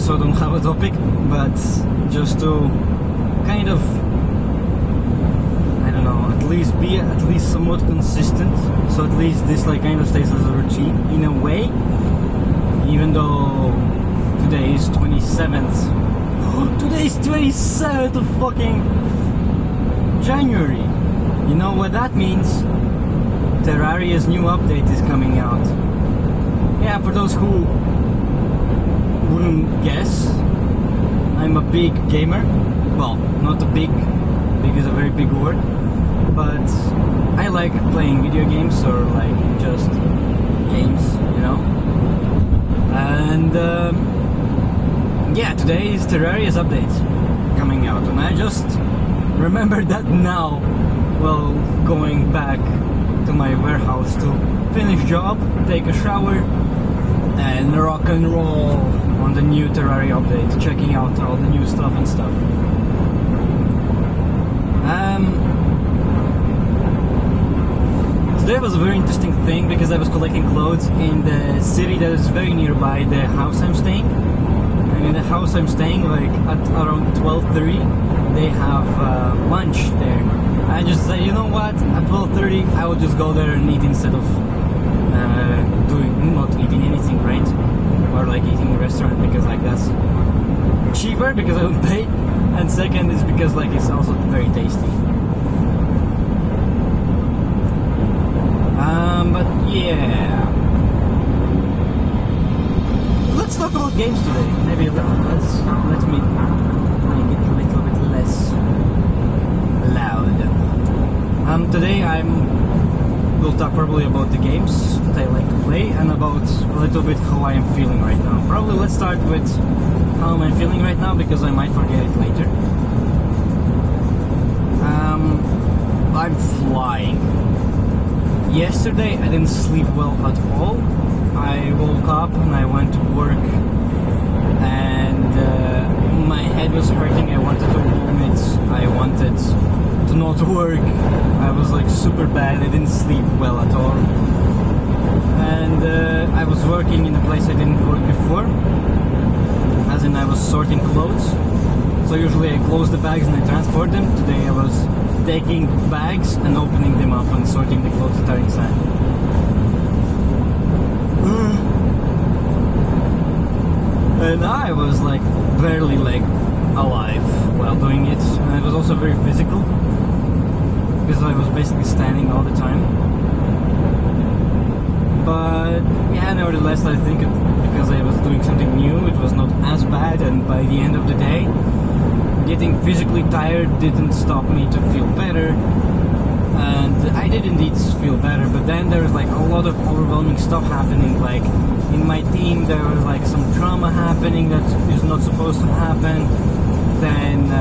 also don't have a topic, but just to kind of, I don't know, at least be at least somewhat consistent. So at least this like kind of stays as a routine in a way, even though today is 27th. Today is 27th of fucking January. You know what that means? Terraria's new update is coming out. Yeah, for those who wouldn't guess, I'm a big gamer. Well, not a big is a very big word, but I like playing video games, or like just games, you know. And yeah, today is Terraria's update coming out, and I just remembered that now, well, going back to my warehouse to finish job, take a shower, and rock and roll on the new Terraria update, checking out all the new stuff and stuff. Today was a very interesting thing because I was collecting clothes in the city that is very nearby the house I'm staying. And in the house I'm staying, like at around 12:30, they have lunch there. I just said, you know what, at 12:30 I will just go there and eat instead of not eating anything, right? Or like eating in a restaurant, because like that's cheaper because I don't pay, and second is because like it's also very tasty. But yeah, let's talk about games today. Maybe let me make it a little bit less loud. Today we'll talk probably about the games that I like to play, and about a little bit how I am feeling right now. Probably let's start with how am I feeling right now, because I might forget it later. I'm flying. Yesterday I didn't sleep well at all. I woke up and I went to work, and my head was hurting. I wanted to vomit. I wanted to not work. I was like super bad. I didn't sleep well at all. And I was working in a place I didn't work before, as in I was sorting clothes. So usually I close the bags and I transport them. Today I was taking bags and opening them up and sorting the clothes that are inside. And I was like barely like alive while doing it, and it was also very physical because I was basically standing all the time. But yeah, nevertheless, I think because I was doing something new, it was not as bad, and by the end of the day, getting physically tired didn't stop me to feel better, and I did indeed feel better. But then there was like a lot of overwhelming stuff happening. Like in my team, there was like some trauma happening that is not supposed to happen. Then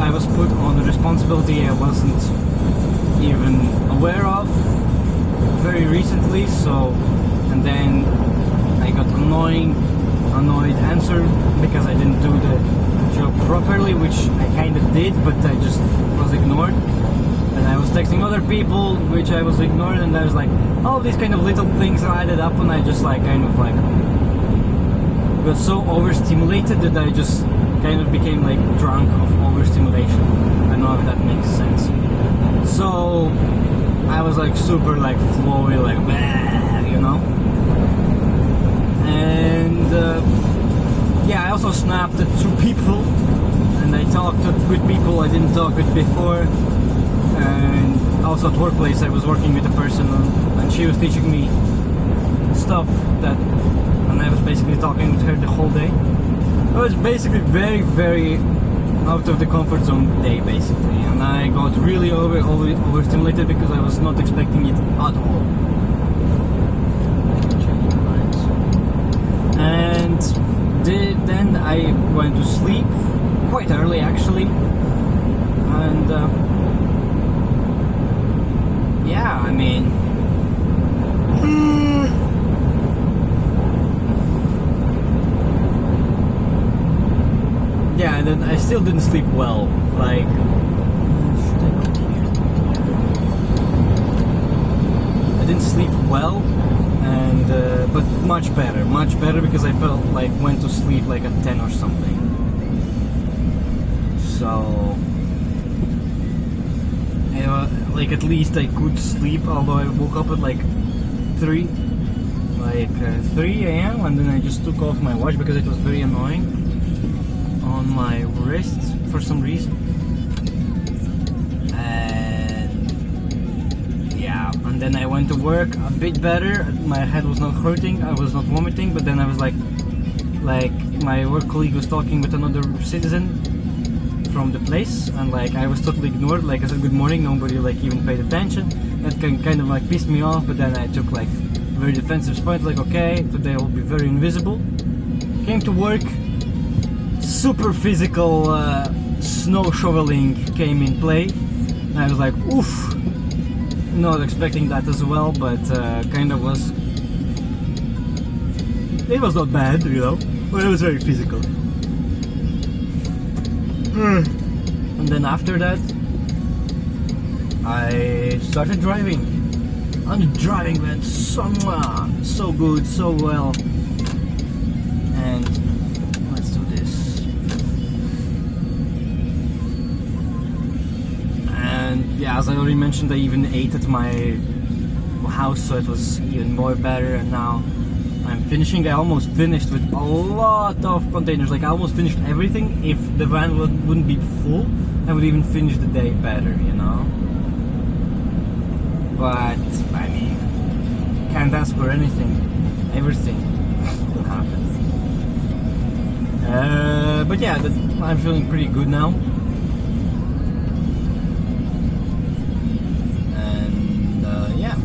I was put on a responsibility I wasn't even aware of very recently. So, and then I got annoyed answer because I didn't do the job properly, which I kind of did, but I just was ignored. And I was texting other people, which I was ignored, and I was like, all these kind of little things added up, and I just like kind of like got so overstimulated that I just kind of became like drunk of overstimulation. I don't know if that makes sense. So I was like super like flowy, like bah, you know. And yeah, I also snapped at 2 people, and I talked with people I didn't talk with before. And also at workplace, I was working with a person, and she was teaching me stuff that, and I was basically talking with her the whole day. It was basically very, very out of the comfort zone day, basically, and I got really overstimulated because I was not expecting it at all. And then I went to sleep quite early, actually, and yeah, I mean, yeah, and then I still didn't sleep well. Like, I didn't sleep well, and and but much better because I felt like went to sleep like at 10 or something. So like at least I could sleep, although I woke up at like 3 a.m. and then I just took off my watch because it was very annoying on my wrist for some reason. And yeah, and then I went to work a bit better. My head was not hurting, I was not vomiting, but then I was like my work colleague was talking with another citizen from the place, and like I was totally ignored. Like I said good morning, nobody like even paid attention. That kind of like pissed me off, but then I took like very defensive point, like okay, today I will be very invisible. Came to work, super physical snow shoveling came in play, and I was like oof, not expecting that as well, but kind of was, it was not bad, you know, but it was very physical. And then after that I started driving, and the driving went so good, so well. And let's do this. And yeah, as I already mentioned, I even ate at my house, so it was even more better. And now I'm finishing. I almost finished with a lot of containers. Like I almost finished everything. If the van wouldn't be full, I would even finish the day better, you know. But I mean, can't ask for anything. Everything will happen. But yeah, I'm feeling pretty good now. And yeah,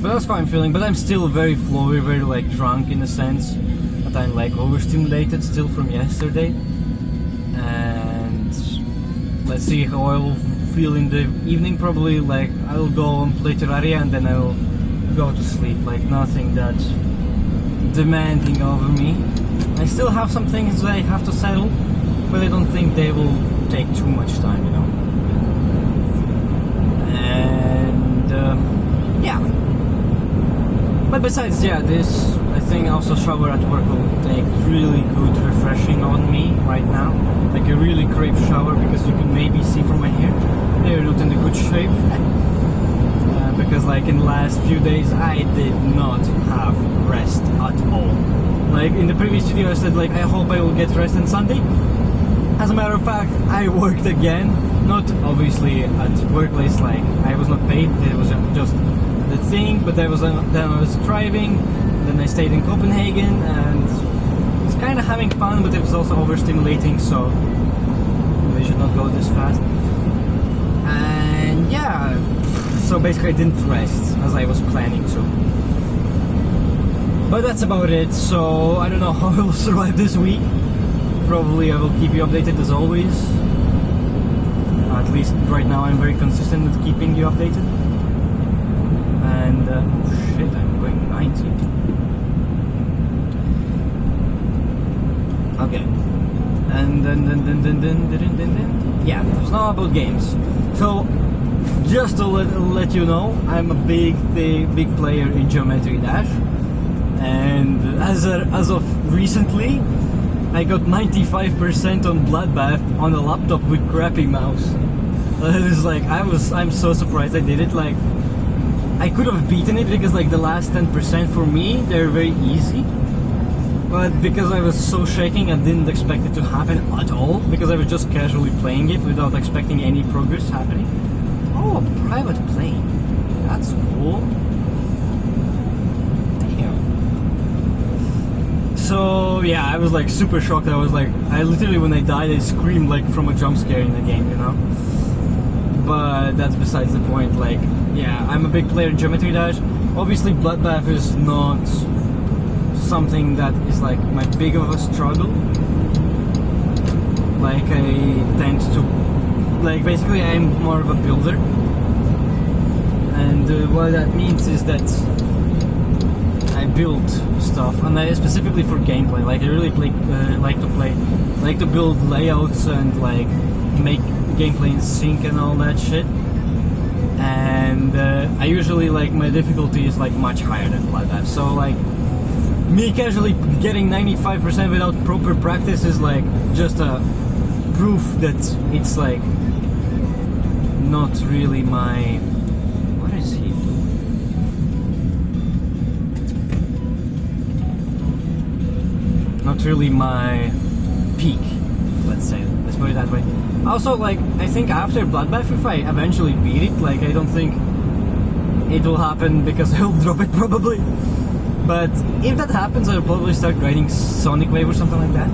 so that's how I'm feeling. But I'm still very flowy, very like drunk in a sense that I'm like overstimulated still from yesterday. And let's see how I will feel in the evening. Probably like I'll go and play Terraria and then I'll go to sleep. Like nothing that demanding over me. I still have some things that I have to settle, but I don't think they will take too much time, you know. And yeah, but besides, yeah, this I think also shower at work will take really good refreshing on me right now. Like I really crave shower, because you can maybe see from my hair they're not in a good shape. Because like in the last few days I did not have rest at all. Like in the previous video I said like I hope I will get rest on Sunday. As a matter of fact, I worked again. Not obviously at workplace, like I was not paid, it was just the thing, but then I was driving, then I stayed in Copenhagen and it's kind of having fun, but it was also overstimulating, so we should not go this fast. And yeah, so basically I didn't rest as I was planning to. But that's about it, so I don't know how I will survive this week. Probably I will keep you updated as always. At least right now I'm very consistent with keeping you updated. And shit, I'm going 90. Okay. And then yeah, it's not about games. So just to let you know, I'm a big player in Geometry Dash, and as of recently, I got 95% on Bloodbath on a laptop with crappy mouse. It's like I'm so surprised I did it. Like I could have beaten it because like the last 10% for me they're very easy. But because I was so shaking, I didn't expect it to happen at all, because I was just casually playing it without expecting any progress happening. Oh, a private plane. That's cool. Damn. So yeah, I was like super shocked. I literally when I died I screamed like from a jump scare in the game, you know? But that's besides the point. Like, yeah, I'm a big player in Geometry Dash. Obviously Bloodbath is not something that is like my big of a struggle. Like I tend to, like basically I'm more of a builder, and what that means is that I build stuff, and I specifically for gameplay. Like I really like to build layouts and like make gameplay in sync and all that shit. and I usually like my difficulty is like much higher than Bloodbath. So like me casually getting 95% without proper practice is like just a proof that it's like not really my. What is he doing? Not really my peak, let's say. Let's put it that way. Also, like, I think after Bloodbath, if I eventually beat it, like, I don't think it will happen because I'll drop it probably. But if that happens, I'll probably start grinding Sonic Wave or something like that.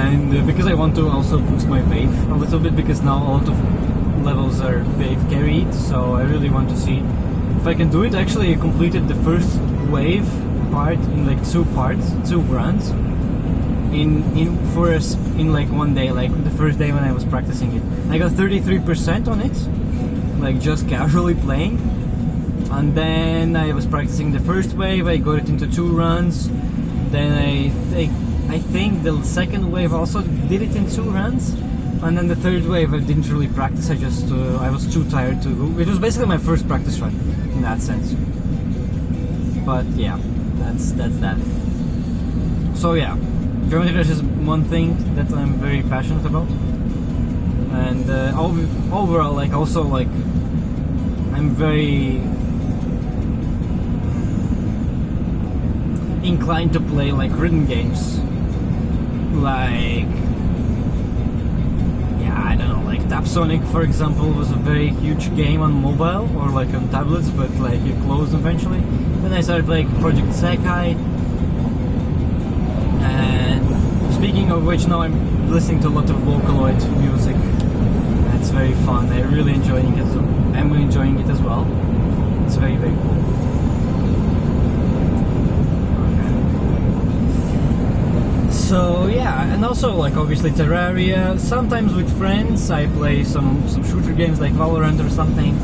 And because I want to also boost my wave a little bit, because now a lot of levels are wave carried, so I really want to see if I can do it. Actually, I completed the first wave part in like two runs in like one day, like the first day when I was practicing it. I got 33% on it, like just casually playing. And then I was practicing the first wave, I got it into 2 runs. Then I think the second wave also did it in 2 runs. And then the third wave I didn't really practice, I was too tired to go. It was basically my first practice run in that sense. But yeah, that's that. So yeah, Geometry Dash is one thing that I'm very passionate about. And overall, like, also like I'm very inclined to play like rhythm games, like, yeah, I don't know, like Tap Sonic, for example, was a very huge game on mobile or like on tablets, but like it closed eventually. Then I started playing Project Sekai, and speaking of which, now I'm listening to a lot of Vocaloid music. It's very fun. I'm really enjoying it. I'm enjoying it as well. It's very, very cool. So yeah, and also like obviously Terraria. Sometimes with friends I play some shooter games like Valorant or something,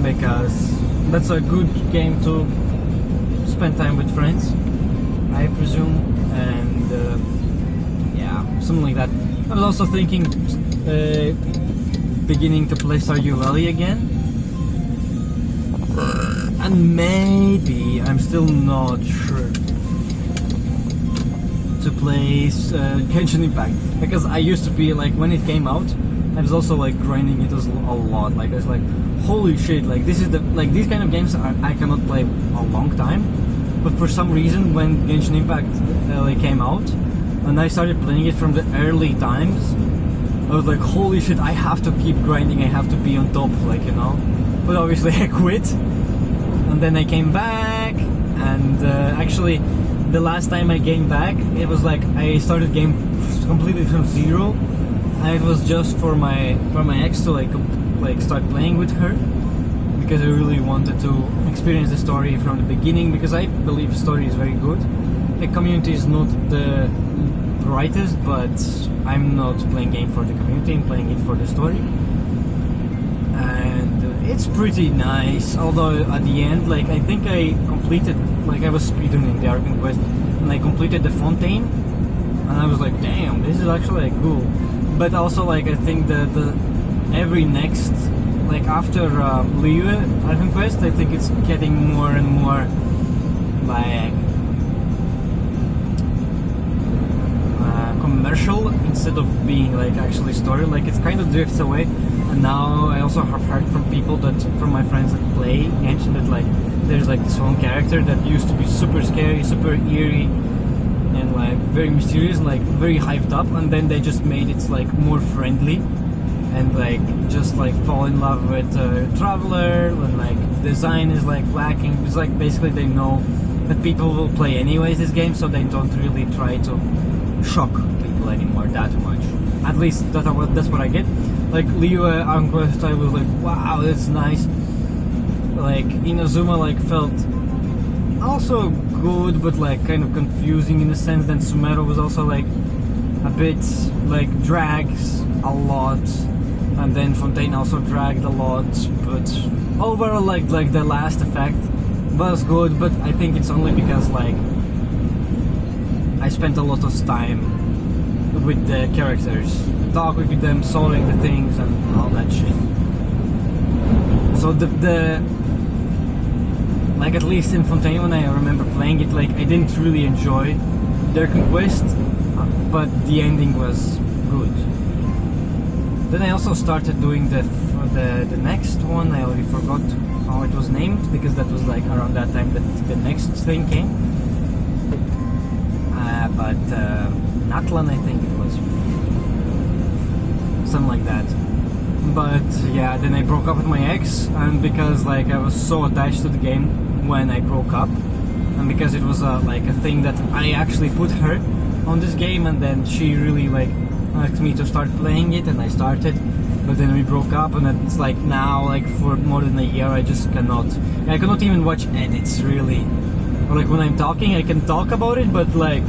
because that's a good game to spend time with friends, I presume. And yeah, something like that. I was also thinking beginning to play Stardew Valley again, and maybe, I'm still not sure, to play Genshin Impact, because I used to be like, when it came out, I was also like grinding it a lot. Like I was like, holy shit, like this is these kind of games I cannot play a long time. But for some reason, when Genshin Impact like came out, and I started playing it from the early times, I was like, holy shit, I have to keep grinding, I have to be on top, like, you know. But obviously I quit, and then I came back, and actually the last time I came back, it was like I started game completely from zero, and it was just for my ex to like start playing with her, because I really wanted to experience the story from the beginning, because I believe the story is very good. The community is not the brightest, but I'm not playing game for the community, I'm playing it for the story. And it's pretty nice, although at the end, like, I think I completed, like, I was speedrunning the Ark Quest, and I completed the Fontaine, and I was like, damn, this is actually like cool. But also, like, I think the every next, like, after Liyue Ark Quest, I think it's getting more and more like commercial instead of being like actually story. Like, it's kind of drifts away. And now I also have heard from people from my friends that play Genshin, that like there's like this one character that used to be super scary, super eerie, and like very mysterious, like very hyped up, and then they just made it like more friendly, and like just like fall in love with Traveler, and like design is like lacking. It's like basically they know that people will play anyways this game, so they don't really try to shock people anymore that much. At least that's what I get. Like Liyue Ark Quest, I was like, wow, that's nice. Like Inazuma like felt also good, but like kind of confusing in a sense. Then Sumeru was also like a bit like drags a lot, and then Fontaine also dragged a lot. But overall, like the last effect was good, but I think it's only because like I spent a lot of time with the characters, talking with them, solving the things and all that shit. So the like, at least in Fontaine, when I remember playing it, like, I didn't really enjoy their conquest, but the ending was good. Then I also started doing the next one. I already forgot how it was named, because that was like around that time that the next thing came. But Natlan, I think it was, something like that. But yeah, then I broke up with my ex, and because like I was so attached to the game when I broke up, and because it was like a thing that I actually put her on this game, and then she really like asked me to start playing it, and I started, but then we broke up, and it's like now, like for more than a year, I cannot even watch edits really. Or like when I'm talking, I can talk about it, but like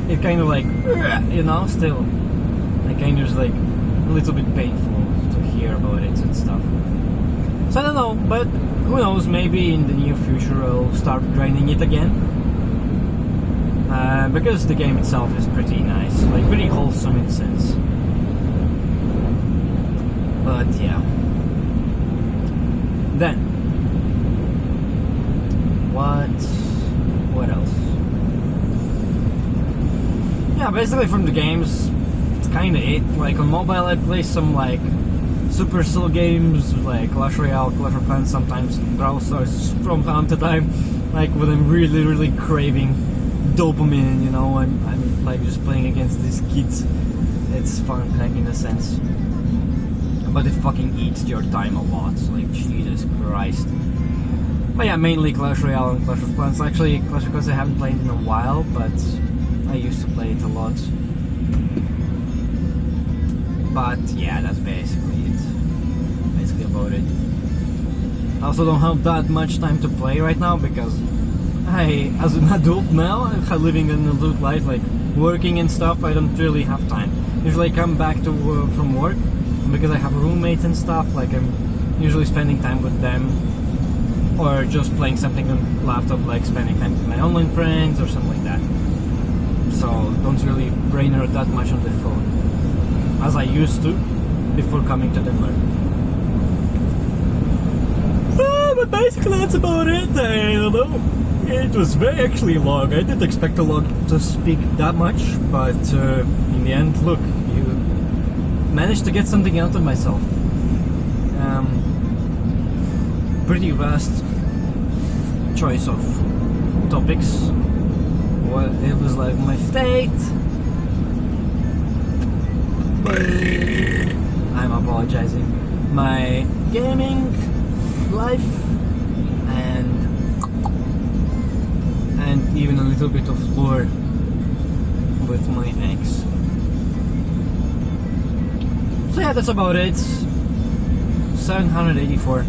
it kind of like, you know, still like kind of like a little bit painful to hear about it and stuff. So I don't know, but who knows, maybe in the near future I'll start grinding it again. Because the game itself is pretty nice, like pretty wholesome in a sense. But yeah. Then, what else? Yeah, basically from the games, it's kinda it. Like on mobile I play some like Supercell games, like Clash Royale, Clash of Clans, sometimes Brawl Stars from time to time, like when I'm really craving dopamine, you know, I'm like just playing against these kids. It's fun, like, in a sense, but it fucking eats your time a lot, like Jesus Christ. But yeah, mainly Clash Royale and Clash of Clans. Actually, Clash of Clans I haven't played in a while, but I used to play it a lot. But yeah, that's basically it. Basically about it. I also don't have that much time to play right now, because I, as an adult now, living an adult life, like working and stuff, I don't really have time. Usually I come back to from work, and because I have roommates and stuff, like I'm usually spending time with them, or just playing something on laptop, like spending time with my online friends or something like that. So don't really brain her that much on the phone as I used to before coming to Denmark. But basically that's about it. I don't know. It was very actually long. I didn't expect a lot to speak that much, but in the end, look, you managed to get something out of myself. Pretty vast choice of topics. Well, it was like my state. I'm apologizing. My gaming life, and even a little bit of lore with my ex. So yeah, that's about it. 784.